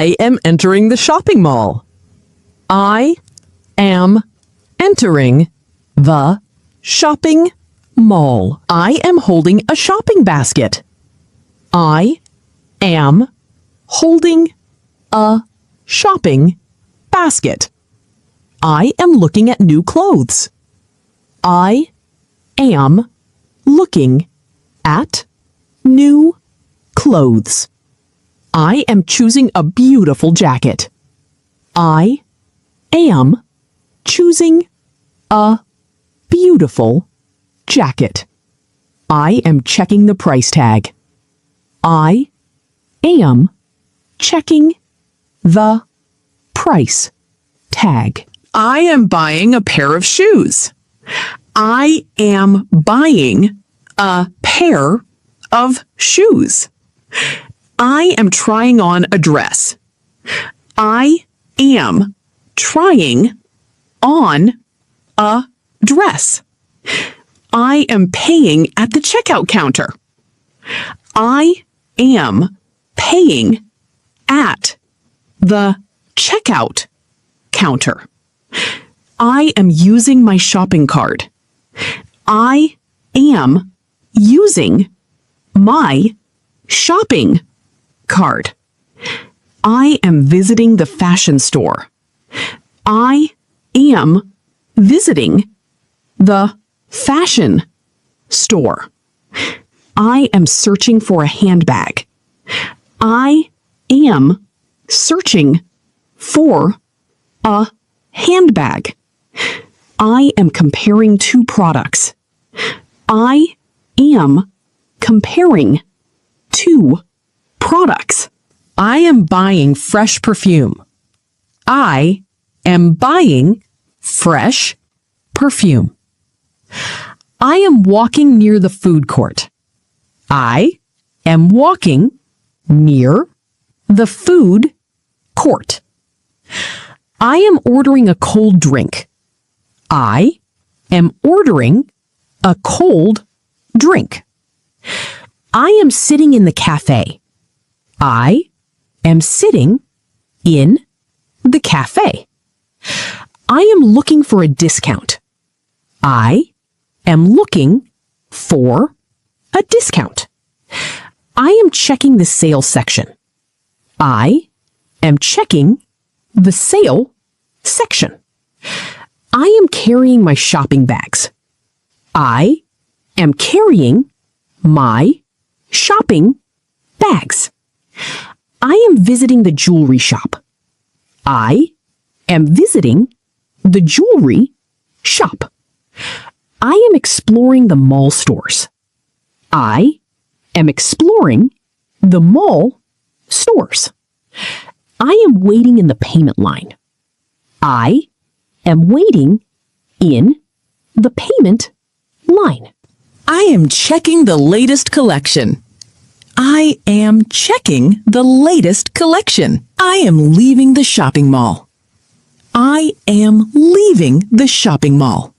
I am entering the shopping mall. I am entering the shopping mall. I am holding a shopping basket. I am holding a shopping basket. I am looking at new clothes. I am looking at new clothes. I am choosing a beautiful jacket. I am choosing a beautiful jacket. I am checking the price tag. I am checking the price tag. I am buying a pair of shoes. I am buying a pair of shoes. I am trying on a dress. I am trying on a dress. I am paying at the checkout counter. I am paying at the checkout counter. I am using my shopping cart. I am using my shopping cart. I am visiting the fashion store. I am visiting the fashion store. I am searching for a handbag. I am searching for a handbag. I am comparing two products. I am comparing two products. I am buying fresh perfume. I am buying fresh perfume. I am walking near the food court. I am walking near the food court. I am ordering a cold drink. I am ordering a cold drink. I am sitting in the cafe. I am sitting in the cafe. I am looking for a discount. I am looking for a discount. I am checking the sales section. I am checking the sale section. I am carrying my shopping bags. I am carrying my shopping bags. I am visiting the jewelry shop. I am visiting the jewelry shop. I am exploring the mall stores. I am exploring the mall stores. I am waiting in the payment line. I am waiting in the payment line. I am checking the latest collection. I am checking the latest collection. I am leaving the shopping mall. I am leaving the shopping mall.